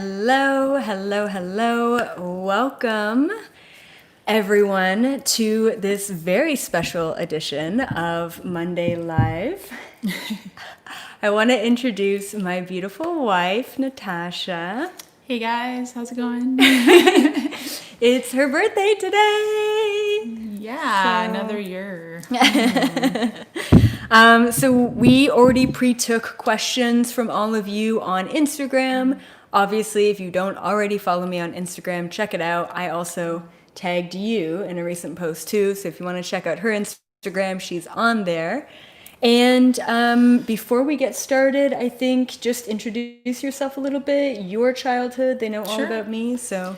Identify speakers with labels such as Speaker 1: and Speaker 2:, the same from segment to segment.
Speaker 1: Hello, hello, hello. Welcome, everyone, to this very special edition of Monday Live. I want to introduce my beautiful wife, Natasha.
Speaker 2: Hey guys, how's it going?
Speaker 1: It's her birthday today.
Speaker 2: Yeah, another year.
Speaker 1: So we already pre-took questions from all of you on Instagram. Obviously, if you don't already follow me on Instagram, check it out. I also tagged you in a recent post too. So if you want to check out her Instagram, she's on there. And before we get started, I think just introduce yourself a little bit, your childhood. They know all
Speaker 2: Sure.
Speaker 1: about me, so.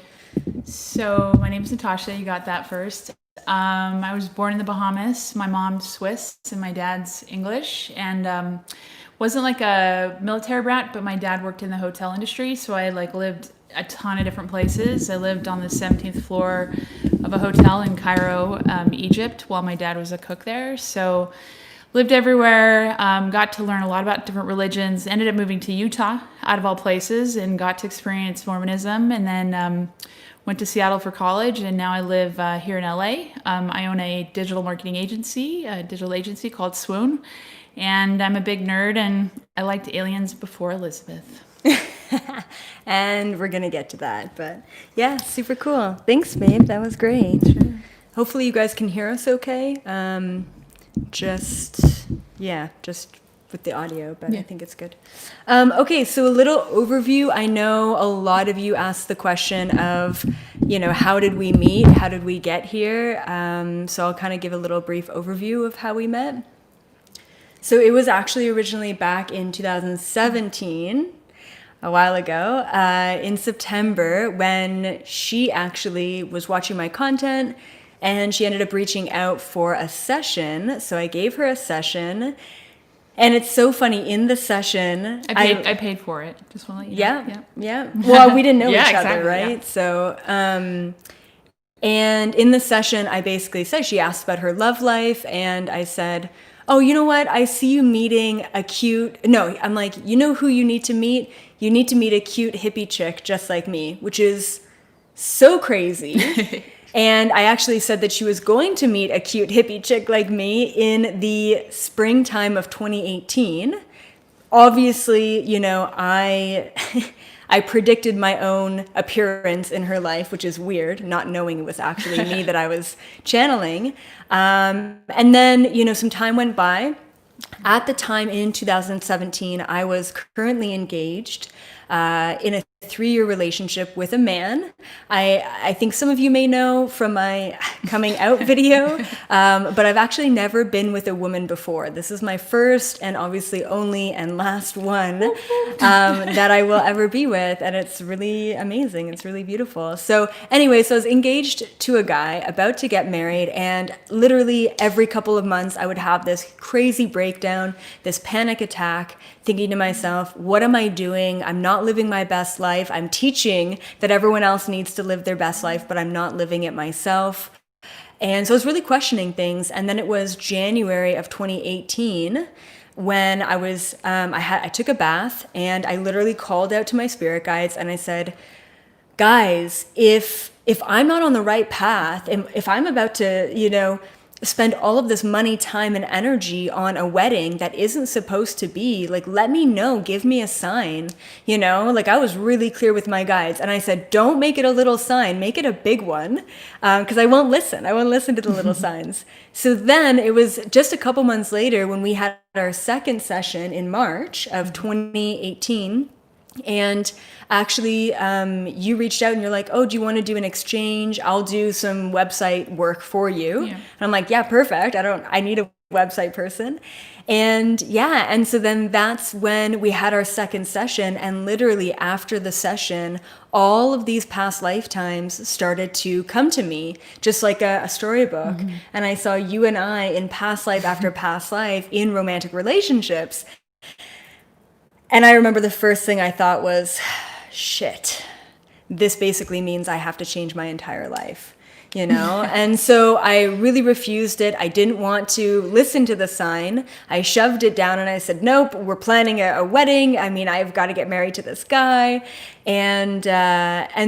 Speaker 2: So my name's Natasha. You got that first. I was born in the Bahamas. My mom's Swiss and my dad's English, and wasn't like a military brat, but my dad worked in the hotel industry, so I lived a ton of different places. I lived on the 17th floor of a hotel in Cairo, Egypt, while my dad was a cook there. So lived everywhere, got to learn a lot about different religions, ended up moving to Utah, out of all places, and got to experience Mormonism, and then went to Seattle for college, and now I live here in LA. I own a digital agency called Swoon, and I'm a big nerd, and I liked aliens before Elizabeth.
Speaker 1: And we're gonna get to that, but yeah, super cool. Thanks, babe. That was great.
Speaker 2: Sure.
Speaker 1: Hopefully you guys can hear us okay. Just with the audio, but
Speaker 2: Yeah.
Speaker 1: I think it's good. Okay, so a little overview. I know a lot of you asked the question of, how did we meet? How did we get here? So I'll kind of give a little brief overview of how we met. So it was actually originally back in 2017, a while ago, in September, when she actually was watching my content and she ended up reaching out for a session. So I gave her a session. And it's so funny, in the session...
Speaker 2: I paid for it, just want to let you know.
Speaker 1: Yeah. Well, we didn't know
Speaker 2: Yeah,
Speaker 1: each other,
Speaker 2: exactly,
Speaker 1: right?
Speaker 2: yeah.
Speaker 1: So, and in the session, I basically said, she asked about her love life, and I said, oh, you know what? I see you meeting I'm like, you know who you need to meet? You need to meet a cute hippie chick just like me, which is so crazy. And I actually said that she was going to meet a cute hippie chick like me in the springtime of 2018. Obviously, I I predicted my own appearance in her life, which is weird, not knowing it was actually me that I was channeling. And then, some time went by. At the time in 2017, I was currently engaged in a 3-year relationship with a man. I think some of you may know from my coming out video, but I've actually never been with a woman before. This is my first and obviously only and last one that I will ever be with, and it's really amazing. It's really beautiful. So anyway, so I was engaged to a guy, about to get married, and literally every couple of months I would have this crazy breakdown, this panic attack, thinking to myself, what am I doing? I'm not living my best life. I'm teaching that everyone else needs to live their best life, but I'm not living it myself. And so I was really questioning things. And then it was January of 2018 when I was, I took a bath, and I literally called out to my spirit guides and I said, guys, if I'm not on the right path, and if I'm about to, spend all of this money, time, and energy on a wedding that isn't supposed to be, let me know, give me a sign, I was really clear with my guides, and I said, don't make it a little sign, make it a big one, because I won't listen to the little signs. So then it was just a couple months later when we had our second session in March of 2018. And actually, you reached out and you're like, oh, do you want to do an exchange? I'll do some website work for you.
Speaker 2: Yeah.
Speaker 1: And I'm like, yeah, perfect. I need a website person. And so then that's when we had our second session. And literally after the session, all of these past lifetimes started to come to me, just like a storybook. Mm-hmm. And I saw you and I in past life after past life in romantic relationships. And I remember the first thing I thought was, shit, this basically means I have to change my entire life. you know? And so I really refused it. I didn't want to listen to the sign. I shoved it down and I said, nope, we're planning a wedding. I mean, I've got to get married to this guy. And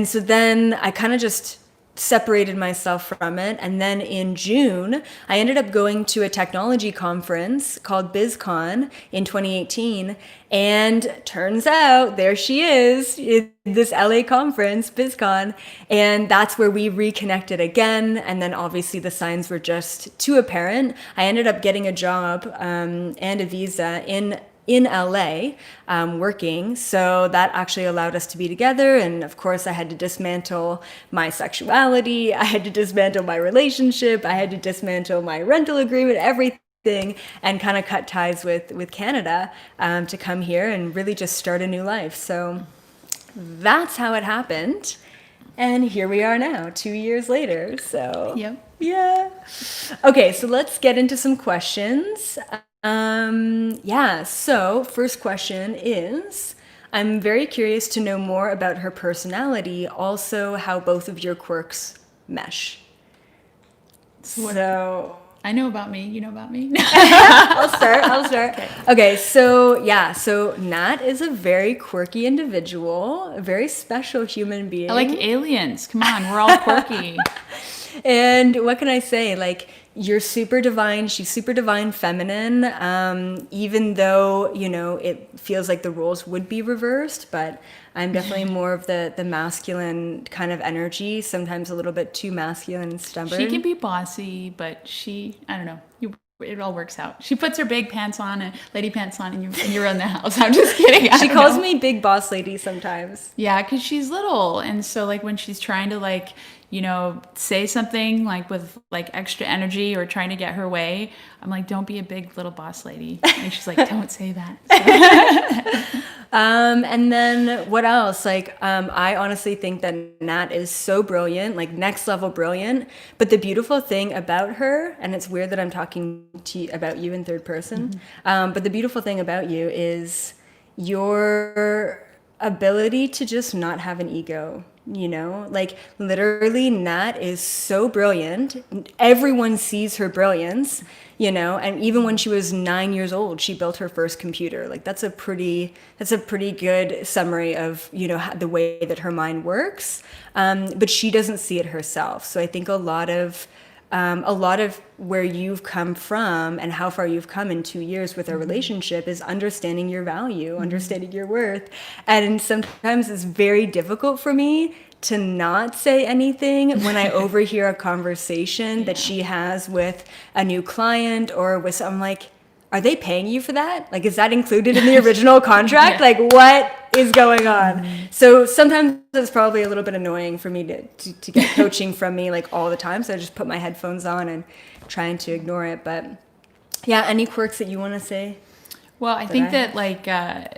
Speaker 1: so then I kind of just separated myself from it. And then in June, I ended up going to a technology conference called BizCon in 2018. And turns out there she is in this LA conference, BizCon. And that's where we reconnected again. And then obviously the signs were just too apparent. I ended up getting a job and a visa in LA working. So that actually allowed us to be together. And of course, I had to dismantle my sexuality. I had to dismantle my relationship. I had to dismantle my rental agreement, everything, and kind of cut ties with Canada to come here and really just start a new life. So that's how it happened. And here we are now, 2 years later. So
Speaker 2: Yep.
Speaker 1: yeah. Okay, so let's get into some questions. So first question is, I'm very curious to know more about her personality, also how both of your quirks mesh. So
Speaker 2: I know about me. You know about me.
Speaker 1: I'll start. Okay, so Nat is a very quirky individual, a very special human being.
Speaker 2: I like aliens. Come on, we're all quirky.
Speaker 1: And what can I say? Like, you're super divine. She's super divine feminine, even though, you know, it feels like the roles would be reversed. But I'm definitely more of the masculine kind of energy, sometimes a little bit too masculine and stubborn.
Speaker 2: She can be bossy, but I don't know. It all works out. She puts her big pants on and lady pants on, and you run the house. I'm just kidding.
Speaker 1: She calls me big boss lady sometimes.
Speaker 2: Yeah, because she's little, and so like when she's trying to like, you know, say something like with like extra energy or trying to get her way, I'm like, don't be a big little boss lady. And she's like, don't say that. So.
Speaker 1: And then what else? Like, I honestly think that Nat is so brilliant, like next level brilliant. But the beautiful thing about her, and it's weird that I'm talking about you in third person, but the beautiful thing about you is your ability to just not have an ego. You know, like literally Nat is so brilliant. Everyone sees her brilliance, you know, and even when she was 9 years old, she built her first computer. Like that's a pretty good summary of, you know, the way that her mind works. But she doesn't see it herself. So I think a lot of where you've come from and how far you've come in 2 years with our relationship is understanding your value, understanding your worth. And sometimes it's very difficult for me to not say anything when I overhear a conversation that she has with a new client or with I'm like, are they paying you for that? Like, is that included in the original contract? Like, what is going on? So sometimes it's probably a little bit annoying for me to get coaching from me like all the time. So I just put my headphones on and trying to ignore it. But yeah, any quirks that you want to say?
Speaker 2: Well, I think that like, I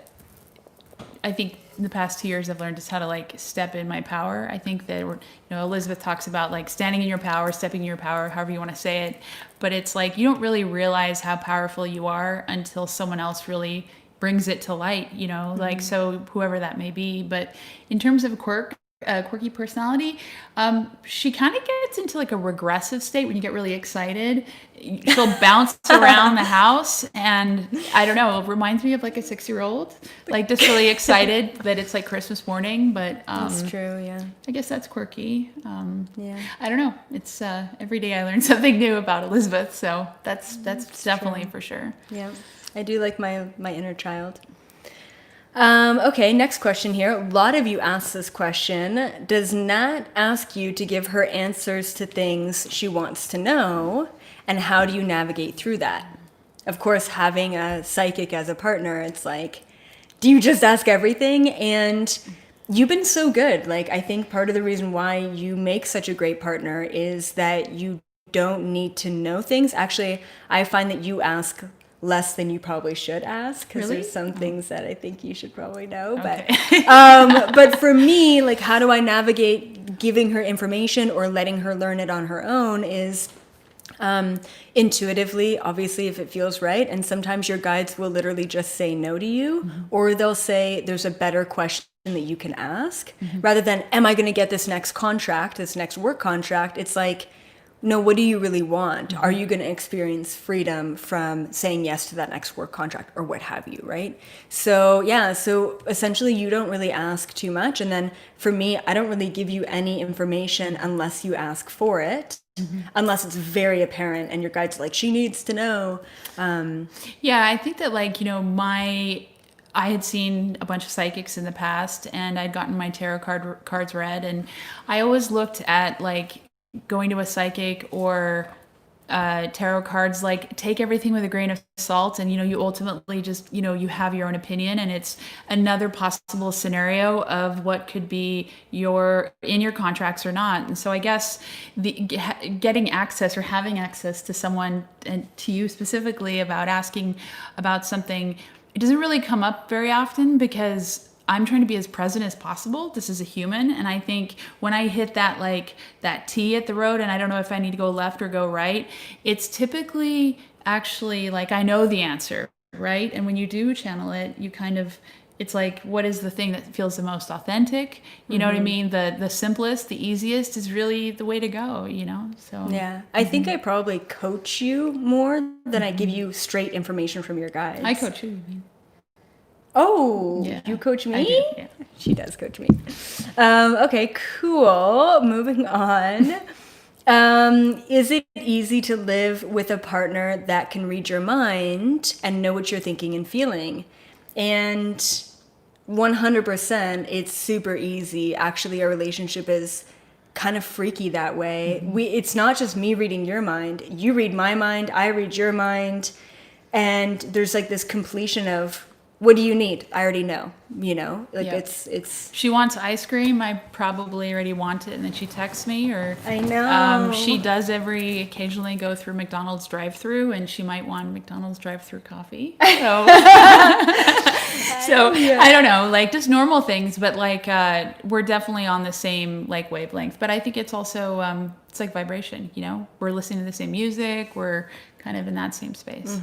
Speaker 2: think in the past 2 years I've learned just how to like step in my power. I think that Elizabeth talks about like standing in your power, stepping in your power, however you want to say it. But it's like you don't really realize how powerful you are until someone else really brings it to light, you know, like so whoever that may be. But in terms of quirky personality, she kind of gets into like a regressive state when you get really excited. She'll bounce around the house, and I don't know, it reminds me of like a 6-year-old, like just really excited that it's like Christmas morning. But
Speaker 1: That's true, yeah.
Speaker 2: I guess that's quirky.
Speaker 1: Yeah.
Speaker 2: I don't know. It's every day I learn something new about Elizabeth, so that's definitely for sure.
Speaker 1: Yeah, I do like my inner child. Okay, next question here. A lot of you asked this question. Does Nat ask you to give her answers to things she wants to know? And how do you navigate through that? Of course, having a psychic as a partner, it's like, do you just ask everything? And you've been so good. Like, I think part of the reason why you make such a great partner is that you don't need to know things. Actually, I find that you ask less than you probably should ask, because
Speaker 2: Really?
Speaker 1: there's some things that I think you should probably know.
Speaker 2: Okay.
Speaker 1: But for me, like, how do I navigate giving her information or letting her learn it on her own is intuitively, obviously, if it feels right. And sometimes your guides will literally just say no to you, or they'll say there's a better question that you can ask, rather than, am I going to get this next contract, this next work contract? It's like, no, what do you really want? Are you going to experience freedom from saying yes to that next work contract or what have you, right? So yeah, so essentially you don't really ask too much. And then for me, I don't really give you any information unless you ask for it, unless it's very apparent and your guide's like, she needs to know.
Speaker 2: Yeah, I think that like, I had seen a bunch of psychics in the past and I'd gotten my tarot cards read, and I always looked at like going to a psychic or tarot cards, like take everything with a grain of salt, and you ultimately just you have your own opinion, and it's another possible scenario of what could be in your contracts or not. And so I guess getting access or having access to someone, and to you specifically, about asking about something, it doesn't really come up very often because I'm trying to be as present as possible. This is a human. And I think when I hit that T at the road and I don't know if I need to go left or go right, it's typically actually like I know the answer, right? And when you do channel it, it's like, what is the thing that feels the most authentic? You know what I mean? The simplest, the easiest is really the way to go, So
Speaker 1: yeah, I think I probably coach you more than I give you straight information from your guides.
Speaker 2: I coach you.
Speaker 1: Oh,
Speaker 2: Yeah,
Speaker 1: you coach me?
Speaker 2: I do, yeah.
Speaker 1: She does coach me. Okay, cool. Moving on. Is it easy to live with a partner that can read your mind and know what you're thinking and feeling? And 100%, it's super easy. Actually, our relationship is kind of freaky that way. It's not just me reading your mind. You read my mind, I read your mind. And there's like this completion of, what do you need? I already know, it's.
Speaker 2: She wants ice cream. I probably already want it. And then she texts me, or
Speaker 1: I know.
Speaker 2: She does occasionally go through McDonald's drive-through, and she might want McDonald's drive-through coffee. So, I don't know, like just normal things, but like, we're definitely on the same like wavelength, but I think it's also, it's like vibration, we're listening to the same music. We're kind of in that same space.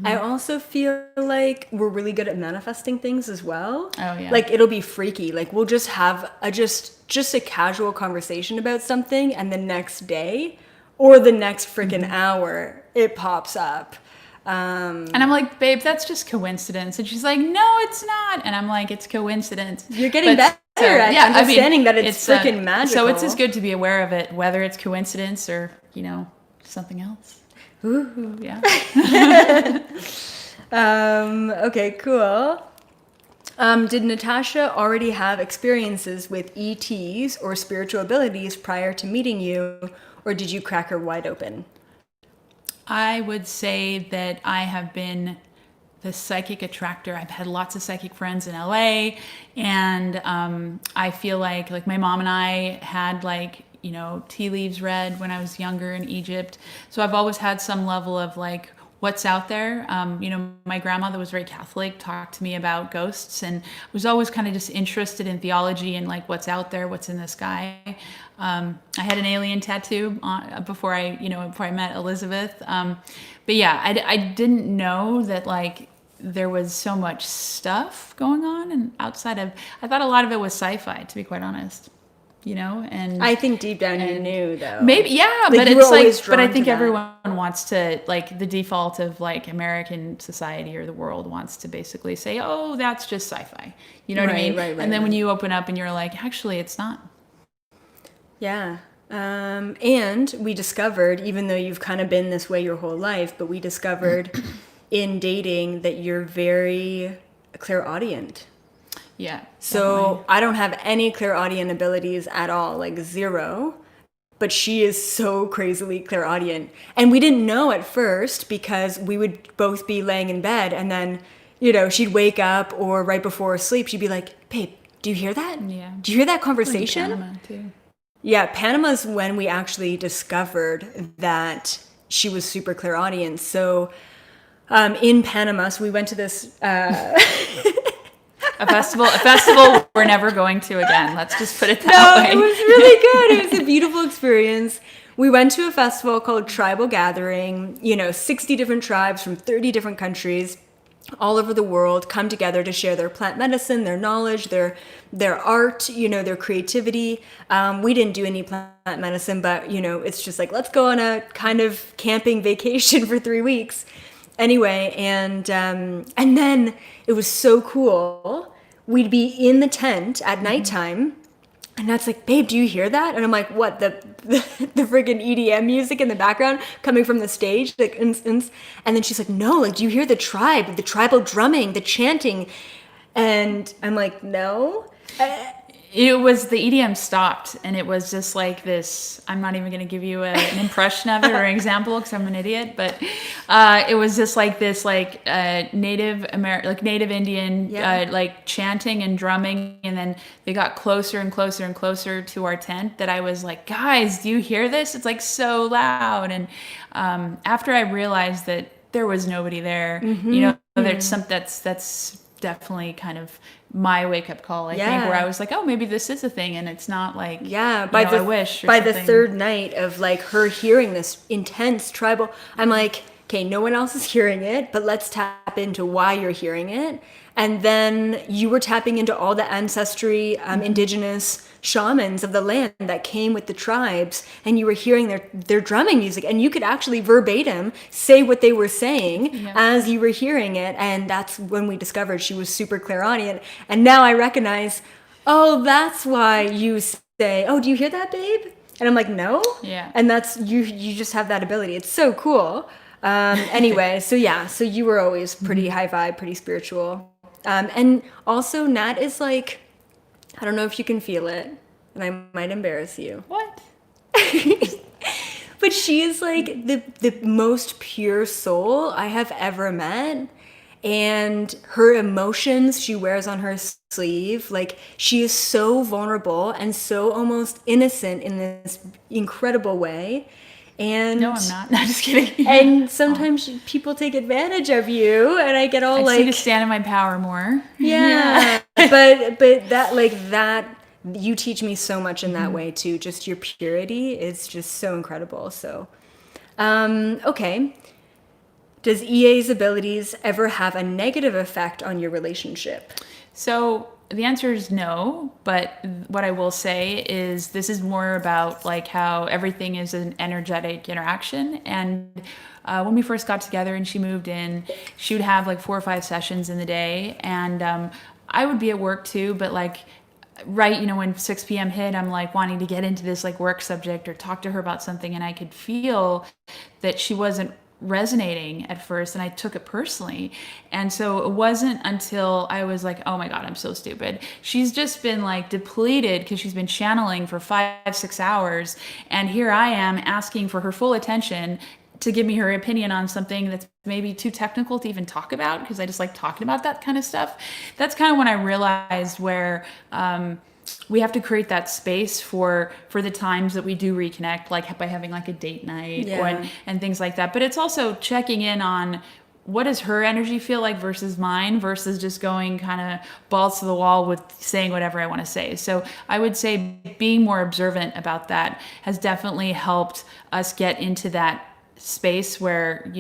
Speaker 1: I also feel like we're really good at manifesting things as well.
Speaker 2: Oh yeah.
Speaker 1: Like it'll be freaky. Like we'll just have just a casual conversation about something, and the next day or the next freaking hour it pops up.
Speaker 2: And I'm like, babe, that's just coincidence. And she's like, no, it's not. And I'm like, it's coincidence.
Speaker 1: You're getting better at understanding that it's freaking magical.
Speaker 2: So it's just good to be aware of it, whether it's coincidence or, something else.
Speaker 1: Ooh.
Speaker 2: Yeah.
Speaker 1: Okay, cool. Did Natasha already have experiences with ETs or spiritual abilities prior to meeting you, or did you crack her wide open?
Speaker 2: I would say that I have been the psychic attractor. I've had lots of psychic friends in LA, and I feel like my mom and I had tea leaves read when I was younger in Egypt. So I've always had some level of like what's out there. My grandmother was very Catholic, talked to me about ghosts, and was always kind of just interested in theology and like what's out there, what's in the sky. I had an alien tattoo before I met Elizabeth. But yeah, I didn't know that like there was so much stuff going on, and outside of, I thought a lot of it was sci-fi, to be quite honest. And
Speaker 1: I think deep down you knew, though.
Speaker 2: Maybe, yeah,
Speaker 1: like,
Speaker 2: but it's like, but I think
Speaker 1: that.
Speaker 2: everyone wants to, like, the default of like American society or the world wants to basically say, oh, that's just sci-fi. You know what I mean?
Speaker 1: Right.
Speaker 2: And then when you open up and you're like, actually, it's not.
Speaker 1: Yeah. And we discovered, even though you've kind of been this way your whole life, but we discovered in dating that you're very clairaudient.
Speaker 2: Yeah.
Speaker 1: So
Speaker 2: definitely.
Speaker 1: I don't have any clairaudient abilities at all, like zero. But she is so crazily clairaudient. And we didn't know at first because we would both be laying in bed, and then, she'd wake up, or right before sleep, she'd be like, babe, do you hear that?
Speaker 2: Yeah.
Speaker 1: Do you hear that conversation?
Speaker 2: In Panama too.
Speaker 1: Yeah, Panama's when we actually discovered that she was super clairaudient. So in Panama, so we went to this...
Speaker 2: A festival we're never going to again. Let's just put it that way.
Speaker 1: No, it was really good. It was a beautiful experience. We went to a festival called Tribal Gathering, 60 different tribes from 30 different countries. all over the world come together to share their plant medicine, their knowledge, their art, their creativity. We didn't do any plant medicine, but it's just like, let's go on a kind of camping vacation for 3 weeks. Anyway, and then it was so cool. We'd be in the tent at nighttime. And Nat's like, babe, do you hear that? And I'm like, what? The friggin' EDM music in the background coming from the stage, like, and then she's like, no, like, do you hear the tribal drumming, the chanting? And I'm like, no.
Speaker 2: It was, the EDM stopped, and it was just like this. I'm not even going to give you an impression of it or an example because I'm an idiot, but it was just like this, like Native Indian, like chanting and drumming, and then they got closer and closer and closer to our tent. That I was like, guys, do you hear this? It's like so loud. And after I realized that there was nobody there, there's that's definitely kind of my wake-up call, I think, where I was like, oh, maybe this is a thing, and it's not like, I wish.
Speaker 1: By the third night of like her hearing this intense tribal, I'm like, okay, no one else is hearing it, but let's tap into why you're hearing it. And then you were tapping into all the ancestry, indigenous shamans of the land that came with the tribes, and you were hearing their drumming music, and you could actually verbatim say what they were saying as you were hearing it. And that's when we discovered she was super clairaudient. And now I recognize, oh, that's why you say, oh, do you hear that, babe? And I'm like, no.
Speaker 2: Yeah.
Speaker 1: And that's, you just have that ability. It's so cool. Anyway, so you were always pretty high vibe, pretty spiritual. And also Nat is like, I don't know if you can feel it, and I might embarrass you.
Speaker 2: What?
Speaker 1: But she is like the most pure soul I have ever met. And her emotions she wears on her sleeve, like she is so vulnerable and so almost innocent in this incredible way. And
Speaker 2: no, I'm not. No, just kidding.
Speaker 1: And sometimes people take advantage of you, and I get all
Speaker 2: I
Speaker 1: like,
Speaker 2: need to stand in my power more.
Speaker 1: Yeah. but that you teach me so much in that way too. Just your purity is just so incredible. So, okay. Does EA's abilities ever have a negative effect on your relationship?
Speaker 2: So the answer is no, but what I will say is this is more about like how everything is an energetic interaction. And when we first got together and she moved in, she would have like 4 or 5 sessions in the day. And I would be at work too, but like when 6 p.m. hit, I'm like wanting to get into this like work subject or talk to her about something. And I could feel that she wasn't resonating at first, and I took it personally. And so it wasn't until I was like, oh my God, I'm so stupid. She's just been like depleted because she's been channeling for 5-6 hours. And here I am asking for her full attention to give me her opinion on something that's maybe too technical to even talk about, because I just like talking about that kind of stuff. That's kind of when I realized where we have to create that space for the times that we do reconnect, like by having like a date night and things like that. But it's also checking in on what does her energy feel like versus mine, versus just going kind of balls to the wall with saying whatever I want to say. So I would say being more observant about that has definitely helped us get into that space where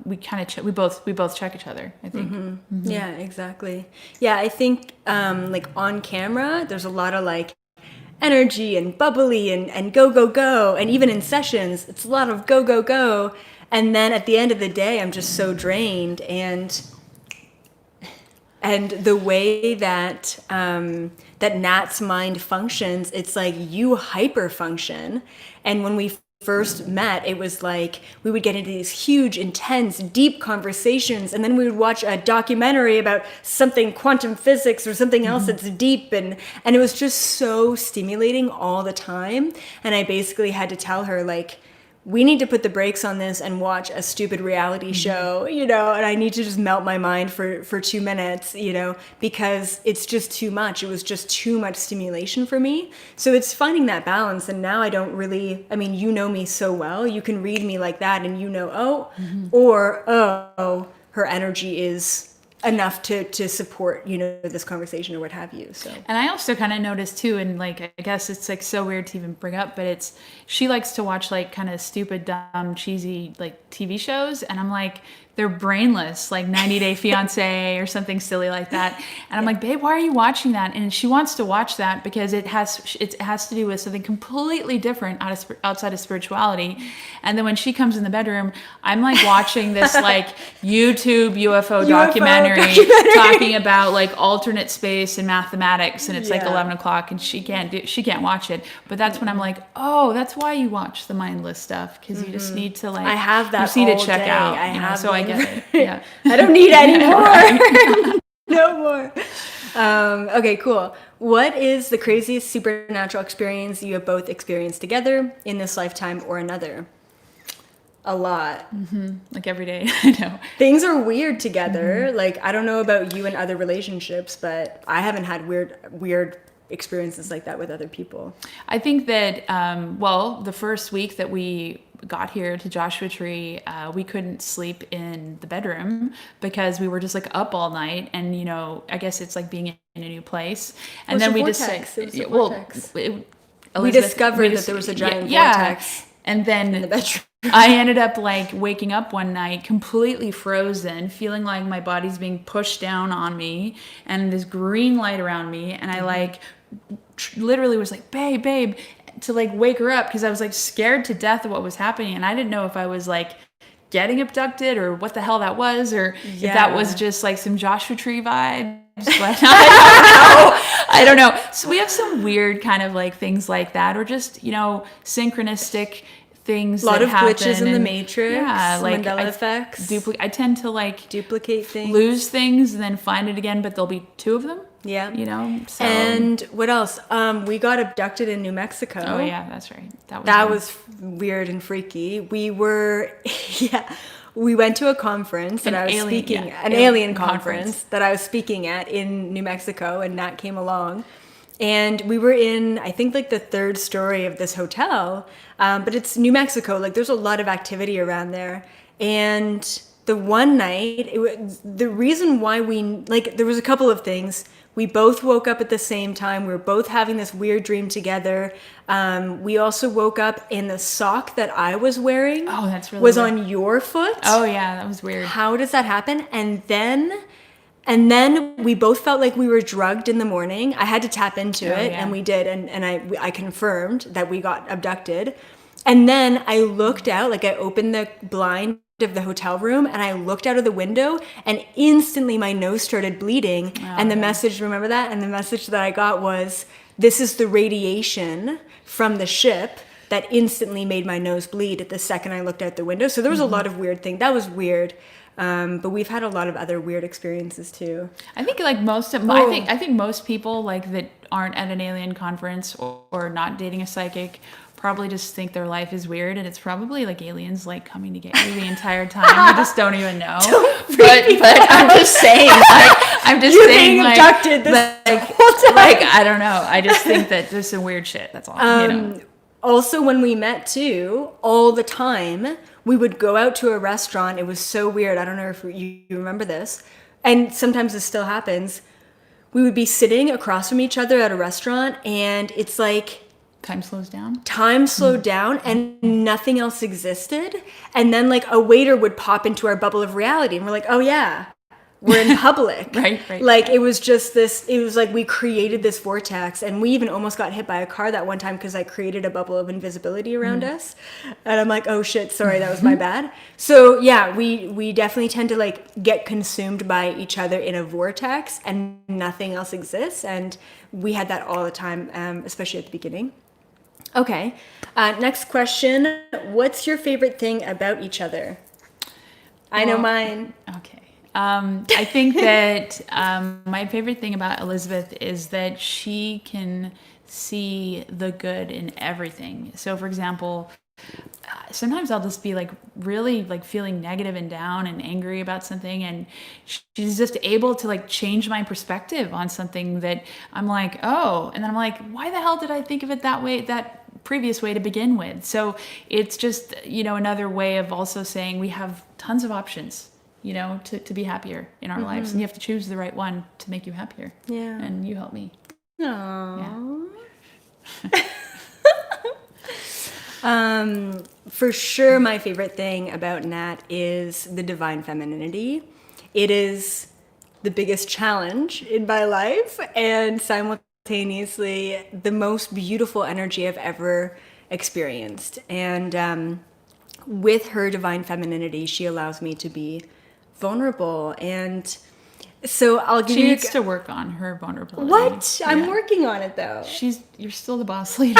Speaker 2: we kind of we both check each other, I think.
Speaker 1: Yeah, exactly. Yeah, I think like on camera there's a lot of like energy and bubbly and go, and even in sessions it's a lot of go, and then at the end of the day I'm just so drained. And the way that that Nat's mind functions, it's like you hyper function. And when we first met, it was like we would get into these huge, intense, deep conversations, and then we would watch a documentary about something quantum physics or something else that's deep, and it was just so stimulating all the time. And I basically had to tell her, like, we need to put the brakes on this and watch a stupid reality show, and I need to just melt my mind for 2 minutes, because it's just too much. It was just too much stimulation for me. So it's finding that balance. And now I don't really, you know me so well, you can read me like that and her energy is enough to support this conversation or what have you. So,
Speaker 2: and I also kind of noticed too, and like I guess it's like so weird to even bring up, but she likes to watch like kind of stupid, dumb, cheesy like TV shows, and I'm like, they're brainless, like 90 Day Fiance or something silly like that. And I'm like, babe, why are you watching that? And she wants to watch that because it has to do with something completely different outside of spirituality. And then when she comes in the bedroom, I'm like watching this like YouTube UFO documentary talking about like alternate space and mathematics, and it's like 11 o'clock, and she can't watch it. But that's when I'm like, oh, that's why you watch the mindless stuff, because you just need to like,
Speaker 1: I have that.
Speaker 2: You just need
Speaker 1: all
Speaker 2: to check
Speaker 1: day.
Speaker 2: out.
Speaker 1: I have
Speaker 2: so I get it. Yeah.
Speaker 1: I don't need any more. No more. Okay, cool. What is the craziest supernatural experience you have both experienced together in this lifetime or another? A lot.
Speaker 2: Like every day. I know.
Speaker 1: Things are weird together. Like, I don't know about you and other relationships, but I haven't had weird experiences like that with other people.
Speaker 2: I think that, the first week that we got here to Joshua Tree, we couldn't sleep in the bedroom because we were just like up all night, and I guess it's like being in a new place. And then we
Speaker 1: vortex.
Speaker 2: we
Speaker 1: discovered that there was a giant vortex.
Speaker 2: And then
Speaker 1: in the bedroom.
Speaker 2: I ended up like waking up one night completely frozen, feeling like my body's being pushed down on me, and this green light around me, and I like literally was like, babe, to like wake her up, because I was like scared to death of what was happening, and I didn't know if I was like getting abducted or what the hell that was, or if that was just like some Joshua Tree vibes. But I don't know. So we have some weird kind of like things like that, or just synchronistic things.
Speaker 1: A lot of
Speaker 2: happen,
Speaker 1: glitches in the Matrix.
Speaker 2: Yeah, like
Speaker 1: Mandela effects.
Speaker 2: I tend to like
Speaker 1: duplicate things,
Speaker 2: lose things, and then find it again, but there'll be two of them.
Speaker 1: Yeah.
Speaker 2: So.
Speaker 1: And what else? We got abducted in New Mexico.
Speaker 2: Oh yeah, that's right.
Speaker 1: That was weird and freaky. We were, we went to a conference that I was speaking, an alien conference that I was speaking at in New Mexico, and Nat came along. And we were in, I think, like the third story of this hotel, but it's New Mexico. Like, there's a lot of activity around there. And the one night, the reason why there was a couple of things. We both woke up at the same time. We were both having this weird dream together. We also woke up, and the sock that I was wearing
Speaker 2: that's really
Speaker 1: was
Speaker 2: weird.
Speaker 1: on your foot.
Speaker 2: Oh, yeah, that was weird.
Speaker 1: How does that happen? And then we both felt like we were drugged in the morning. I had to tap into it, and we did. And I confirmed that we got abducted. And then I looked out, like I opened the blind of the hotel room, and I looked out of the window, and instantly my nose started bleeding. And the message, remember that? And the message that I got was, this is the radiation from the ship that instantly made my nose bleed at the second I looked out the window. So there was a lot of weird things. That was weird. But we've had a lot of other weird experiences too.
Speaker 2: I think like I think most people like that aren't at an alien conference or not dating a psychic probably just think their life is weird, and it's probably like aliens like coming to get you the entire time. You just don't even know. But I'm just saying, like, you're being abducted this whole time. Like, I don't know. I just think that there's some weird shit. That's all.
Speaker 1: Also, when we met too, all the time, we would go out to a restaurant. It was so weird. I don't know if you remember this. And sometimes this still happens. We would be sitting across from each other at a restaurant, and it's like,
Speaker 2: time slows down.
Speaker 1: Time slowed down, and nothing else existed. And then like a waiter would pop into our bubble of reality, and we're like, oh yeah, we're in public.
Speaker 2: Right.
Speaker 1: Like it was just this, it was like we created this vortex, and we even almost got hit by a car that one time because I created a bubble of invisibility around us. And I'm like, oh shit, sorry, that was my bad. So yeah, we definitely tend to like get consumed by each other in a vortex, and nothing else exists. And we had that all the time, especially at the beginning. Okay, next question. What's your favorite thing about each other? I know mine.
Speaker 2: Okay. I think that my favorite thing about Elizabeth is that she can see the good in everything. So, for example, sometimes I'll just be like really like feeling negative and down and angry about something, and she's just able to like change my perspective on something that I'm like, oh, and then I'm like, why the hell did I think of it that way, that previous way to begin with? So it's just, another way of also saying we have tons of options, to be happier in our lives, and you have to choose the right one to make you happier.
Speaker 1: Yeah.
Speaker 2: And you help me.
Speaker 1: Aww. Yeah. for sure, my favorite thing about Nat is the divine femininity. It is the biggest challenge in my life and simultaneously the most beautiful energy I've ever experienced. And with her divine femininity, she allows me to be vulnerable. And so I'll give
Speaker 2: She
Speaker 1: you...
Speaker 2: needs to work on her vulnerability.
Speaker 1: What? I'm
Speaker 2: Yeah.
Speaker 1: working on it though.
Speaker 2: You're still the boss lady.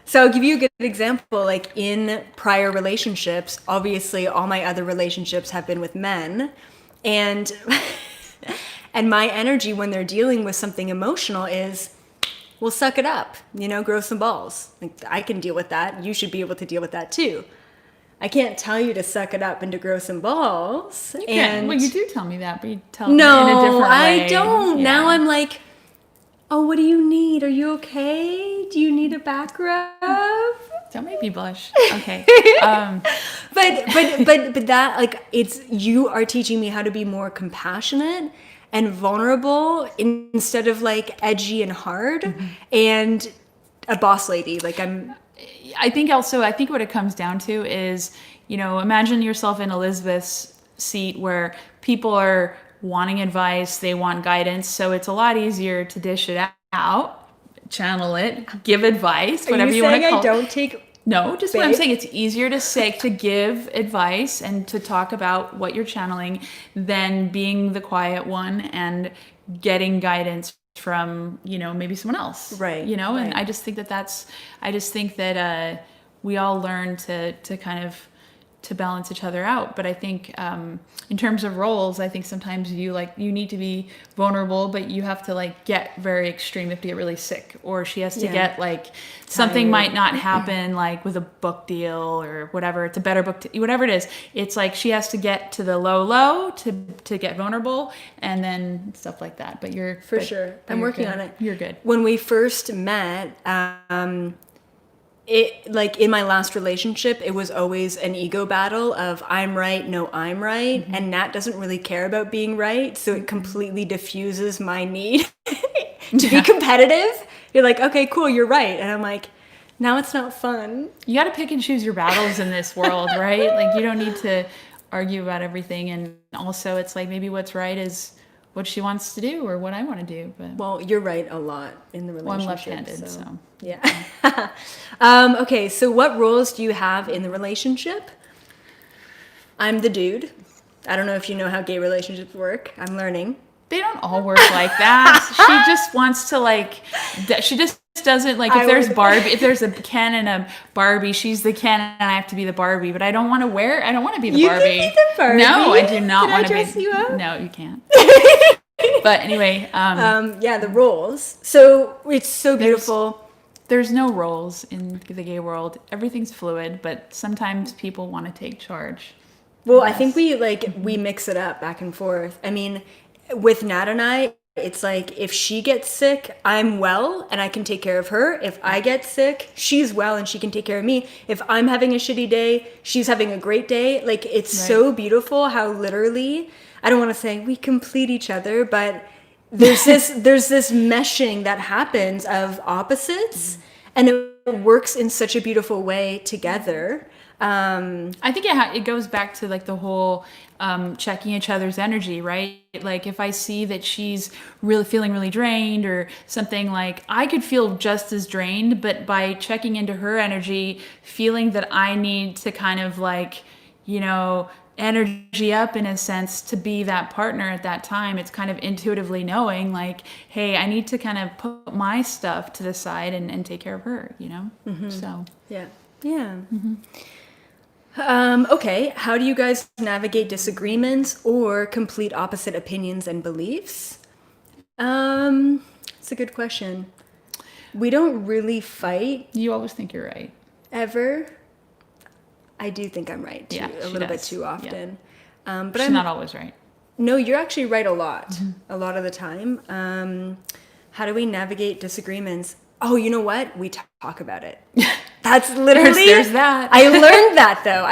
Speaker 1: So I'll give you a good example. Like in prior relationships, obviously all my other relationships have been with men, and and my energy when they're dealing with something emotional is, well, suck it up, grow some balls. Like, I can deal with that. You should be able to deal with that too. I can't tell you to suck it up and to grow some balls.
Speaker 2: Well, you do tell me that, but you tell me in a
Speaker 1: No,
Speaker 2: different way.
Speaker 1: I don't.
Speaker 2: Yeah.
Speaker 1: Now I'm like, oh, what do you need? Are you okay? Do you need a back rub?
Speaker 2: Don't make me blush. Okay.
Speaker 1: But that, like, it's, you are teaching me how to be more compassionate and vulnerable instead of like edgy and hard and a boss lady. Like
Speaker 2: I think what it comes down to is, imagine yourself in Elizabeth's seat where people are wanting advice, they want guidance, so it's a lot easier to dish it out, channel it, give advice, whatever you want to call it.
Speaker 1: I don't take...
Speaker 2: No, just what I'm saying, it's easier to give advice and to talk about what you're channeling than being the quiet one and getting guidance from, maybe someone else.
Speaker 1: Right.
Speaker 2: And I just think that we all learn to kind of to balance each other out. But I think in terms of roles, I think sometimes you need to be vulnerable, but you have to get very extreme. You have to get really sick, or she has to get something might not happen with a book deal or whatever. It's a better book, whatever it is. It's she has to get to the low to get vulnerable, and then stuff like that. But
Speaker 1: I'm working on it.
Speaker 2: You're good.
Speaker 1: When we first met, it in my last relationship, it was always an ego battle of I'm right, no, I'm right. Mm-hmm. And Nat doesn't really care about being right. So it completely diffuses my need to be competitive. You're like, okay, cool, you're right. And I'm like, now it's not fun.
Speaker 2: You got to pick and choose your battles in this world, right? You don't need to argue about everything. And also it's maybe what's right is what she wants to do or what I want to do. But
Speaker 1: well, you're right a lot in the relationship.
Speaker 2: Well, I'm left-handed, so.
Speaker 1: Yeah. Okay, so what roles do you have in the relationship? I'm the dude. I don't know if you know how gay relationships work. I'm learning.
Speaker 2: They don't all work like that. She just wants to she just doesn't if there's a Ken and a Barbie, she's the Ken and I have to be the Barbie, but I don't want to be the Barbie.
Speaker 1: You can be the Barbie.
Speaker 2: No, I do not want to be.
Speaker 1: Can I dress you up?
Speaker 2: No, you can't. But anyway,
Speaker 1: the roles. So it's so beautiful.
Speaker 2: There's no roles in the gay world. Everything's fluid, but sometimes people want to take charge.
Speaker 1: Well, I think we mix it up back and forth. I mean, with Nat and I, it's if she gets sick, I'm well and I can take care of her. If I get sick, she's well and she can take care of me. If I'm having a shitty day, she's having a great day. It's so beautiful how literally, I don't want to say we complete each other, but there's this meshing that happens of opposites, and it works in such a beautiful way together.
Speaker 2: I think it goes back to the whole checking each other's energy, right? If I see that she's really feeling really drained or something, I could feel just as drained, but by checking into her energy, feeling that I need to kind of energy up in a sense to be that partner at that time. It's kind of intuitively knowing hey, I need to kind of put my stuff to the side and take care of her,
Speaker 1: Mm-hmm.
Speaker 2: So
Speaker 1: yeah mm-hmm. Okay, how do you guys navigate disagreements or complete opposite opinions and beliefs? It's a good question. We don't really fight.
Speaker 2: You always think you're right.
Speaker 1: Ever. I do think I'm right too, a little bit too often.
Speaker 2: Yeah.
Speaker 1: But
Speaker 2: she's not always right.
Speaker 1: No, you're actually right a lot of the time. How do we navigate disagreements? Oh, you know what? We talk about it. That's literally...
Speaker 2: There's that.
Speaker 1: I learned that, though.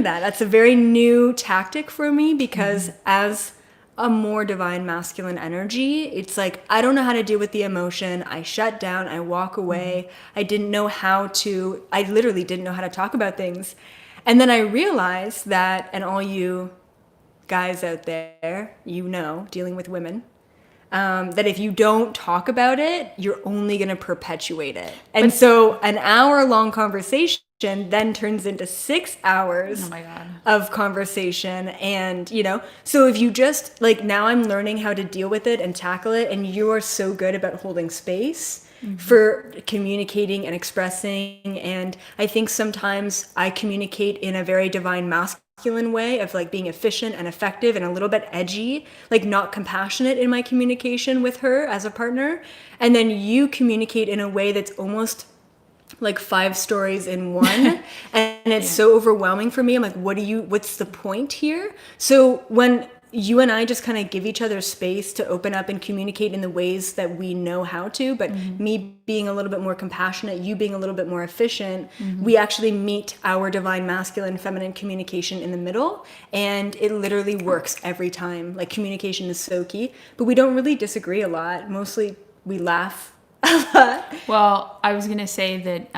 Speaker 1: That's a very new tactic for me because as a more divine masculine energy. It's like, I don't know how to deal with the emotion. I shut down, I walk away. I literally didn't know how to talk about things. And then I realized that, and all you guys out there, dealing with women, that if you don't talk about it, you're only going to perpetuate it. And so an hour-long conversation then turns into 6 hours of conversation. And, so if you just, like, now I'm learning how to deal with it and tackle it, and you are so good about holding space for communicating and expressing. And I think sometimes I communicate in a very divine masculine way of like being efficient and effective and a little bit edgy, like not compassionate in my communication with her as a partner. And then you communicate in a way that's almost like 5 stories in one. And it's so overwhelming for me. I'm like, what's the point here? So when you and I just kind of give each other space to open up and communicate in the ways that we know how to, but me being a little bit more compassionate, you being a little bit more efficient, we actually meet our divine masculine feminine communication in the middle, and it literally works every time. Like, communication is so key, but we don't really disagree a lot. Mostly we laugh a lot.
Speaker 2: Well, I was gonna say that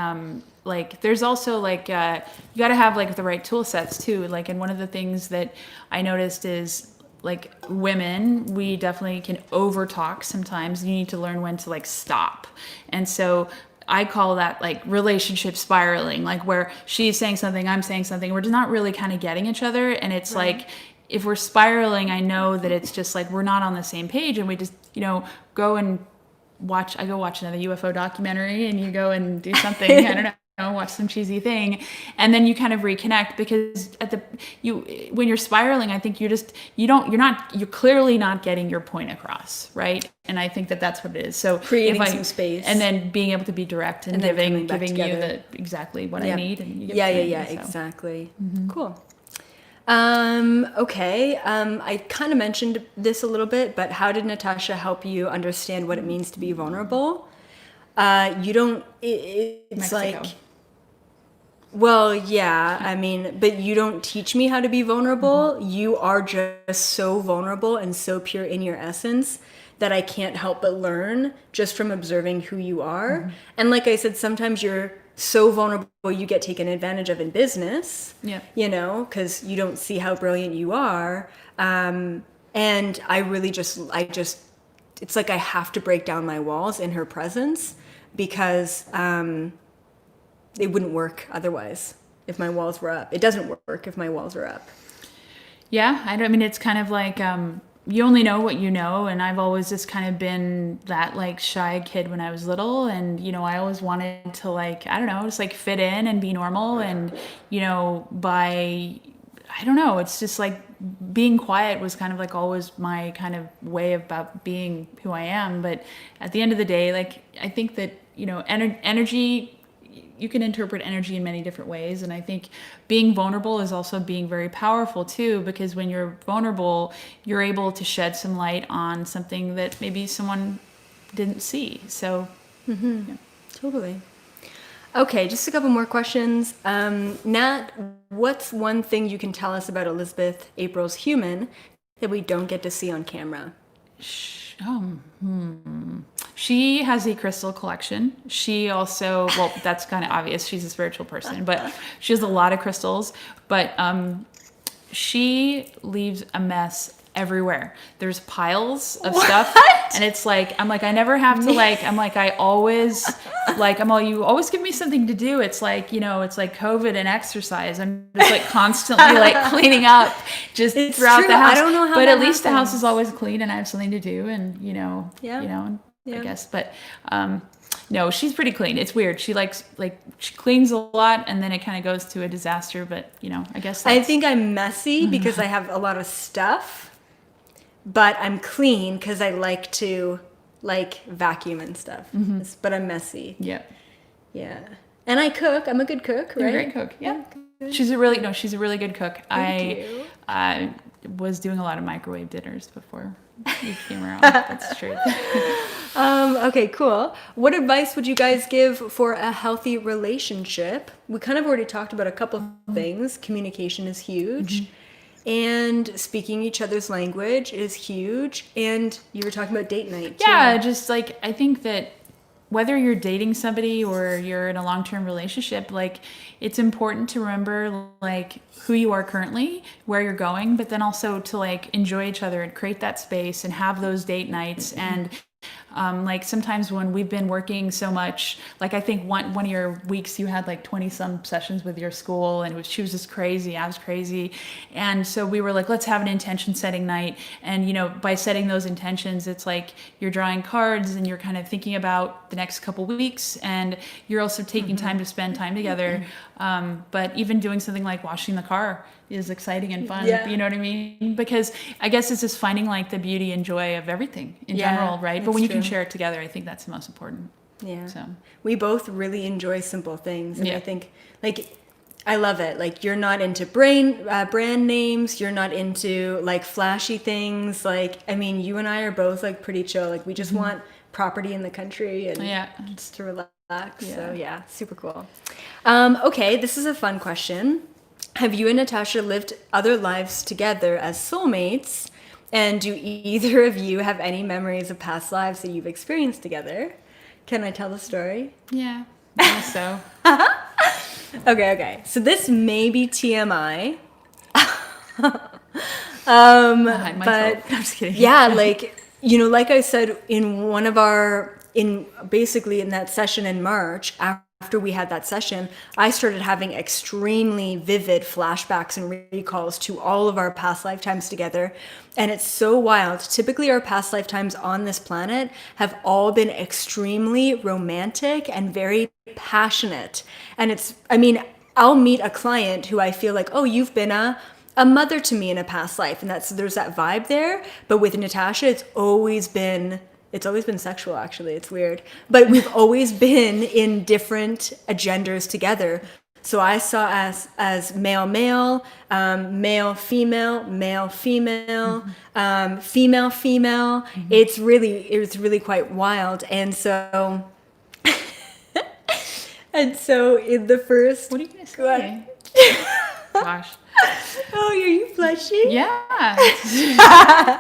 Speaker 2: like there's also like you got to have like the right tool sets too. Like, and one of the things that I noticed is, like, women, we definitely can over talk sometimes. You need to learn when to like stop. And so I call that like relationship spiraling, like where she's saying something, I'm saying something, we're just not really kind of getting each other. And it's like, if we're spiraling, I know that it's just like we're not on the same page, and we just, go and watch another UFO documentary, and you go and do something, I don't know, watch some cheesy thing, and then you kind of reconnect, because when you're spiraling, I think you're clearly not getting your point across, right? And I think that's what it is. So
Speaker 1: creating some space,
Speaker 2: and then being able to be direct and giving you exactly what I need, and you give
Speaker 1: exactly. Cool. Okay. I kind of mentioned this a little bit, but how did Natasha help you understand what it means to be vulnerable? It's
Speaker 2: Mexico.
Speaker 1: like, well, yeah, I mean, but you don't teach me how to be vulnerable. You are just so vulnerable and so pure in your essence that I can't help but learn just from observing who you are. And like I said, sometimes you're so vulnerable, you get taken advantage of in business, because you don't see how brilliant you are. And I really it's like I have to break down my walls in her presence, because it wouldn't work otherwise if my walls were up. It doesn't work if my walls are up.
Speaker 2: Yeah, I mean, it's kind of like you only know what you know, and I've always just kind of been that like shy kid when I was little, and I always wanted to, like, I don't know, just like fit in and be normal, and I don't know, it's just like being quiet was kind of like always my kind of way about being who I am. But at the end of the day, like, I think that energy, you can interpret energy in many different ways. And I think being vulnerable is also being very powerful too, because when you're vulnerable, you're able to shed some light on something that maybe someone didn't see. So,
Speaker 1: Totally. Okay, just a couple more questions. Nat, what's one thing you can tell us about Elizabeth April's human that we don't get to see on camera?
Speaker 2: She has a crystal collection. She also, well, that's kind of obvious. She's a spiritual person, but she has a lot of crystals. But she leaves a mess everywhere. There's piles of stuff, and it's like, I'm like, I never have to like, I'm like, I always like, you always give me something to do. It's like, it's like COVID and exercise. I'm just like constantly like cleaning up just throughout the house.
Speaker 1: I don't know how
Speaker 2: but
Speaker 1: that
Speaker 2: at least the
Speaker 1: happens.
Speaker 2: house is always clean, and I have something to do, and I guess, but no, she's pretty clean. It's weird. She she cleans a lot, and then it kind of goes to a disaster. But I guess
Speaker 1: I think I'm messy because I have a lot of stuff, but I'm clean because I like to vacuum and stuff. But I'm messy.
Speaker 2: Yeah.
Speaker 1: And I cook. I'm a good cook, right?
Speaker 2: You're a great cook. Yeah. She's a really good cook. I was doing a lot of microwave dinners before you came around. That's true.
Speaker 1: Okay, cool. What advice would you guys give for a healthy relationship? We kind of already talked about a couple of things. Communication is huge. And speaking each other's language is huge. And you were talking about date night too.
Speaker 2: Yeah, just like I think that whether you're dating somebody or you're in a long-term relationship, like it's important to remember like who you are currently, where you're going, but then also to like enjoy each other and create that space and have those date nights. And like sometimes when we've been working so much, like I think one of your weeks you had like 20 some sessions with your school, and she was just crazy. I was crazy. And so we were like, let's have an intention setting night. And, by setting those intentions, it's like you're drawing cards and you're kind of thinking about the next couple weeks, and you're also taking time to spend time together. But even doing something like washing the car is exciting and fun.
Speaker 1: Yeah.
Speaker 2: You know what I mean? Because I guess it's just finding like the beauty and joy of everything in general, right? But when you can share it together, I think that's the most important.
Speaker 1: Yeah.
Speaker 2: So
Speaker 1: we both really enjoy simple things. And
Speaker 2: Yeah.
Speaker 1: I think like I love it. Like you're not into brand names. You're not into like flashy things. Like, I mean, you and I are both like pretty chill. Like we just want property in the country and just to relax.
Speaker 2: Yeah.
Speaker 1: So yeah, super cool. Okay, this is a fun question. Have you and Natasha lived other lives together as soulmates? And do either of you have any memories of past lives that you've experienced together? Can I tell the story?
Speaker 2: Yeah, I guess so.
Speaker 1: Okay. So this may be TMI.
Speaker 2: Behind myself.
Speaker 1: But
Speaker 2: I'm just kidding.
Speaker 1: yeah, like, like I said in one of basically in that session in March, after we had that session, I started having extremely vivid flashbacks and recalls to all of our past lifetimes together. And it's so wild. Typically, our past lifetimes on this planet have all been extremely romantic and very passionate. And I'll meet a client who I feel like, oh, you've been a mother to me in a past life. And there's that vibe there. But with Natasha, it's always been sexual, actually. It's weird. But we've always been in different agendas together. So I saw as male, male, male, female, male, female, female, female. Mm-hmm. It's really quite wild. And so, in the first...
Speaker 2: What are you going to say? Gosh.
Speaker 1: Oh, are you blushing?
Speaker 2: Yeah.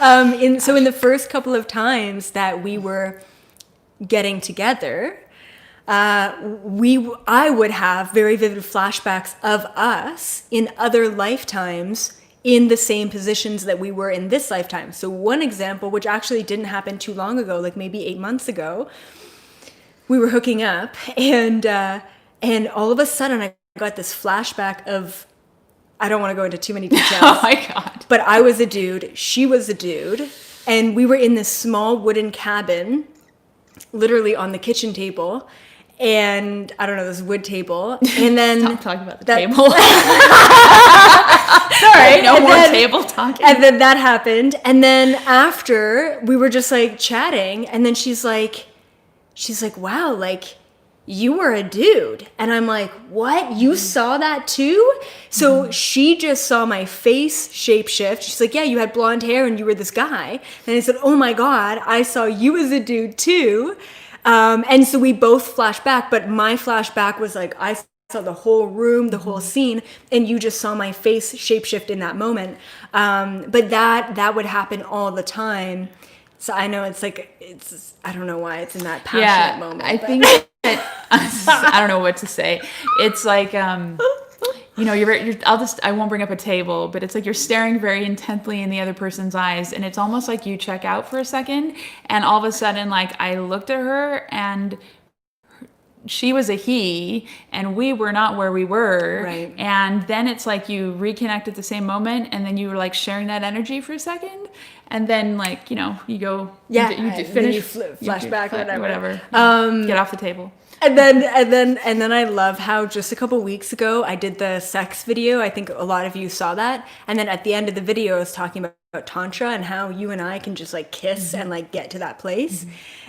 Speaker 1: In the first couple of times that we were getting together, I would have very vivid flashbacks of us in other lifetimes in the same positions that we were in this lifetime. So one example, which actually didn't happen too long ago, like maybe 8 months ago, we were hooking up, and all of a sudden I got this flashback of, I don't want to go into too many details.
Speaker 2: Oh my God.
Speaker 1: But I was a dude, she was a dude, and we were in this small wooden cabin, literally on the kitchen table, and I don't know, this wood table, and then...
Speaker 2: Stop talking about the table.
Speaker 1: Sorry.
Speaker 2: No more table talking.
Speaker 1: And then that happened, and then after, we were just like chatting, and then she's like, wow, like... you were a dude. And I'm like, what? You saw that too? So she just saw my face shapeshift. She's like, yeah, you had blonde hair and you were this guy. And I said, oh my God, I saw you as a dude too. And so we both flashed back, but my flashback was like, I saw the whole room, the whole scene, and you just saw my face shapeshift in that moment. But that would happen all the time. So I know I don't know why it's in that passionate moment.
Speaker 2: I think I don't know what to say. It's like, I won't bring up a table, but it's like you're staring very intently in the other person's eyes, and it's almost like you check out for a second, and all of a sudden, like I looked at her and she was a he and we were not where we were.
Speaker 1: Right.
Speaker 2: And then it's like you reconnect at the same moment, and then you were like sharing that energy for a second. And then like, you go, you finish,
Speaker 1: flashback, whatever.
Speaker 2: Get off the table.
Speaker 1: And then I love how just a couple weeks ago I did the sex video. I think a lot of you saw that. And then at the end of the video I was talking about Tantra and how you and I can just like kiss and like get to that place.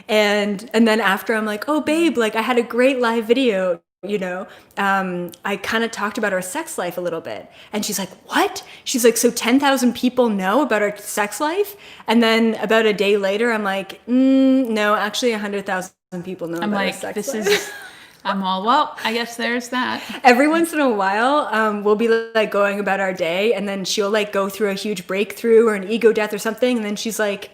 Speaker 1: And then after I'm like, oh babe, like I had a great live video. I kind of talked about our sex life a little bit. And she's like, what? She's like, so 10,000 people know about our sex life? And then about a day later, I'm like, no, actually 100,000 people know about our sex life.
Speaker 2: I'm all, well, I guess there's that.
Speaker 1: Every once in a while, we'll be like going about our day, and then she'll like go through a huge breakthrough or an ego death or something, and then she's like,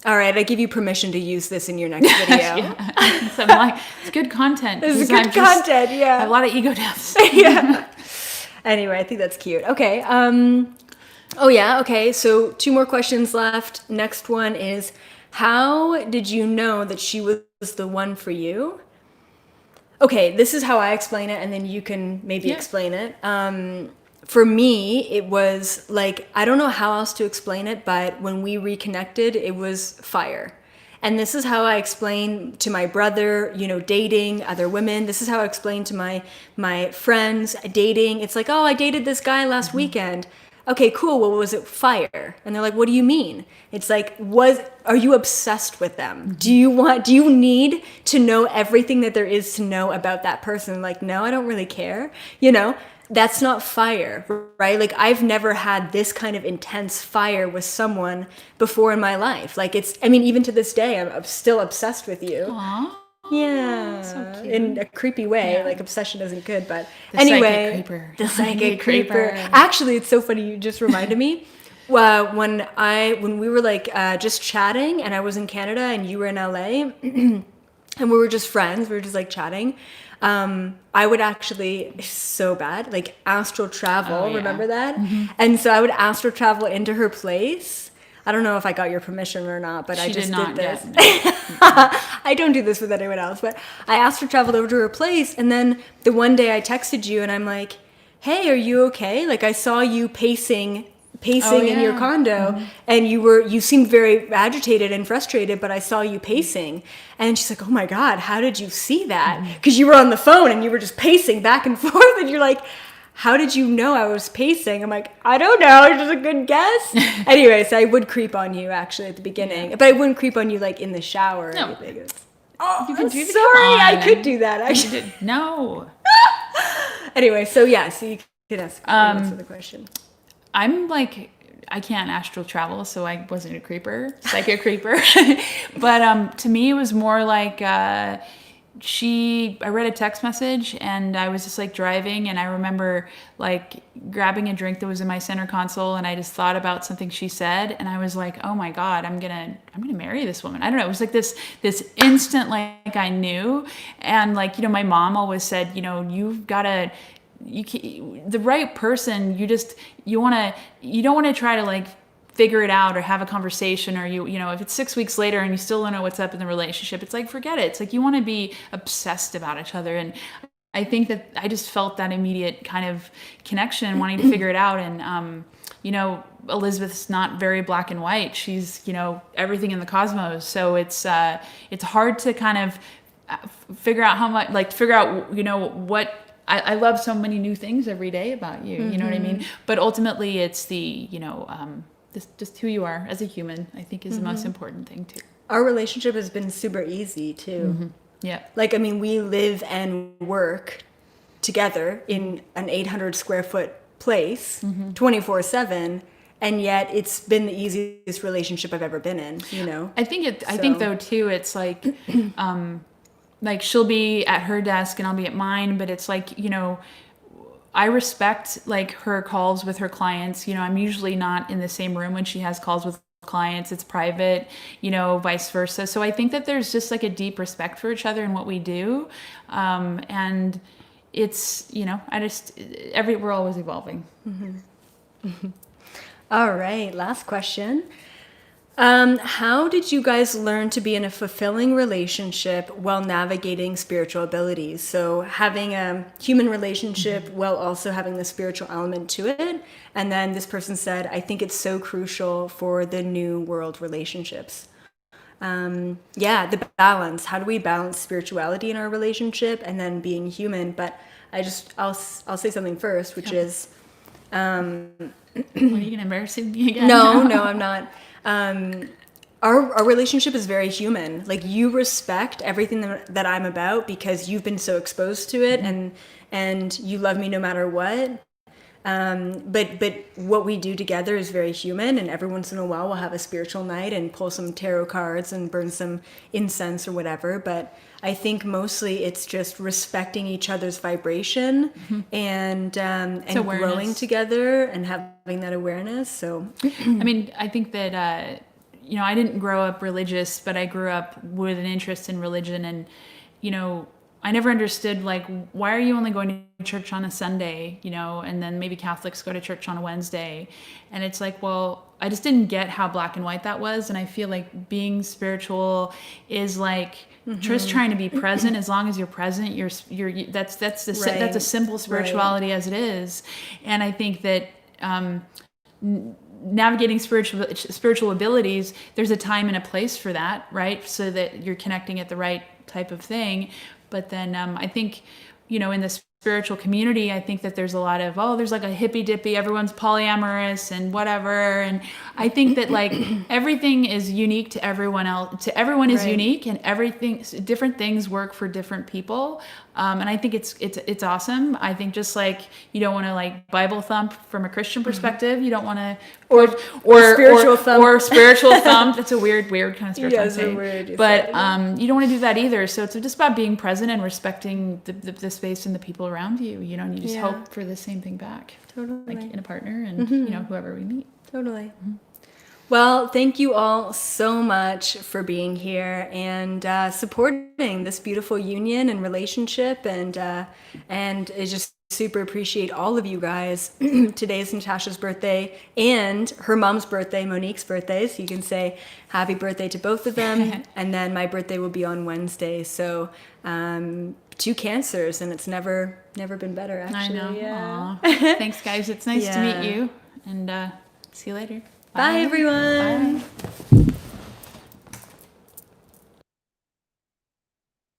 Speaker 1: all right, I give you permission to use this in your next video.
Speaker 2: Yeah. So I'm like, it's good content.
Speaker 1: This is good content,
Speaker 2: I
Speaker 1: yeah.
Speaker 2: have a lot of ego deaths.
Speaker 1: Yeah. Anyway, I think that's cute. Okay. Oh yeah. Okay. So 2 more questions left. Next one is, how did you know that she was the one for you? Okay, this is how I explain it, and then you can maybe explain it. For me, it was like, I don't know how else to explain it, but when we reconnected, it was fire. And this is how I explain to my brother, you know, dating other women. This is how I explain to my friends dating. It's like, oh, I dated this guy last weekend. Okay, cool. Well, was it fire? And they're like, what do you mean? It's like, are you obsessed with them? Do you need to know everything that there is to know about that person? Like, no, I don't really care. You know, that's not fire, right? Like, I've never had this kind of intense fire with someone before in my life. Like, even to this day, I'm still obsessed with you.
Speaker 2: Aww.
Speaker 1: Yeah,
Speaker 2: So cute.
Speaker 1: in a creepy way.
Speaker 2: Yeah.
Speaker 1: Like, obsession isn't good, but
Speaker 2: The
Speaker 1: anyway,
Speaker 2: psychic creeper.
Speaker 1: the psychic creeper. Actually, it's so funny. You just reminded me. When we were like just chatting, and I was in Canada and you were in LA, and we were just friends. We were just like chatting. I would actually, so bad, like astral travel.
Speaker 2: Oh, yeah.
Speaker 1: Remember that? And so I would astral travel into her place. I don't know if I got your permission or not, but I just did this. I don't do this with anyone else, but I asked her to travel over to her place, and then the one day I texted you, and I'm like, hey, are you okay? Like, I saw you pacing in your condo, and you seemed very agitated and frustrated, but I saw you pacing. And she's like, oh my God, how did you see that? Because you were on the phone and you were just pacing back and forth, and you're like, how did you know I was pacing? I'm like, I don't know. It's just a good guess. Anyway, so I would creep on you actually at the beginning, but I wouldn't creep on you like in the shower or anything. Oh,
Speaker 2: You can
Speaker 1: I'm
Speaker 2: do the-
Speaker 1: sorry.
Speaker 2: come on.
Speaker 1: I could do that actually.
Speaker 2: No.
Speaker 1: Anyway, so yeah, so you can answer the question.
Speaker 2: I'm like, I can't astral travel, so I wasn't a creeper, psychic creeper. But to me, it was more like I read a text message, and I was just like driving, and I remember like grabbing a drink that was in my center console, and I just thought about something she said, and I was like, oh my God, I'm gonna marry this woman. I don't know. It was like this instant, like I knew. And like, you know, my mom always said, you know, the right person, you don't want to try to like figure it out or have a conversation, or you know, if it's 6 weeks later and you still don't know what's up in the relationship, it's like, forget it. It's like, you want to be obsessed about each other. And I think that I just felt that immediate kind of connection, wanting to figure it out. And you know, Elizabeth's not very black and white. She's, you know, everything in the cosmos. So it's hard to kind of figure out, you know, what I love so many new things every day about you. You know what I mean? But ultimately, it's the, you know, just who you are as a human, I think, is the most important thing too.
Speaker 1: Our relationship has been super easy too.
Speaker 2: Yeah.
Speaker 1: Like, I mean, we live and work together in an 800 square foot place 24/7. And yet it's been the easiest relationship I've ever been in, you know?
Speaker 2: I think though too, it's like she'll be at her desk and I'll be at mine, but it's like, you know, I respect like her calls with her clients. You know, I'm usually not in the same room when she has calls with clients. It's private, you know, vice versa. So I think that there's just like a deep respect for each other and what we do. And it's, you know, we're always evolving.
Speaker 1: All right, last question. How did you guys learn to be in a fulfilling relationship while navigating spiritual abilities? So having a human relationship while also having the spiritual element to it. And then this person said, I think it's so crucial for the new world relationships. The balance. How do we balance spirituality in our relationship and then being human? But I'll say something first, which is...
Speaker 2: What, are you going to embarrass me again?
Speaker 1: No, I'm not. Our relationship is very human. Like, you respect everything that I'm about because you've been so exposed to it, and you love me no matter what. But what we do together is very human, and every once in a while we'll have a spiritual night and pull some tarot cards and burn some incense or whatever. But I think mostly it's just respecting each other's vibration and growing together and having that awareness. So,
Speaker 2: I mean, I think that, you know, I didn't grow up religious, but I grew up with an interest in religion. And, you know, I never understood, like, why are you only going to church on a Sunday, you know, and then maybe Catholics go to church on a Wednesday. And it's like, well, I just didn't get how black and white that was. And I feel like being spiritual is like just trying to be present. As long as you're present, that's a simple spirituality as it is. And I think that navigating spiritual abilities, there's a time and a place for that, right? So that you're connecting at the right type of thing. But then I think, you know, in the spiritual community, I think that there's a lot of, there's like a hippy dippy, everyone's polyamorous and whatever. And I think that like everything is unique to everyone else. To everyone is unique, and different things work for different people. And I think it's awesome. I think just like you don't want to like Bible thump from a Christian perspective, you don't want to or spiritual thump. That's a weird kind of spiritual thing. But you don't want to do that either. So it's just about being present and respecting the space and the people around you. You know, and you just hope for the same thing back.
Speaker 1: Totally.
Speaker 2: Like in a partner and you know, whoever we meet.
Speaker 1: Totally. Well, thank you all so much for being here and supporting this beautiful union and relationship, and I just super appreciate all of you guys. Today's Natasha's birthday and her mom's birthday, Monique's birthday, so you can say happy birthday to both of them. And then my birthday will be on Wednesday, so 2 Cancers, and it's never been better, actually.
Speaker 2: I know.
Speaker 1: Yeah.
Speaker 2: Thanks, guys. It's nice to meet you, and see you later.
Speaker 1: Bye everyone.
Speaker 2: Bye.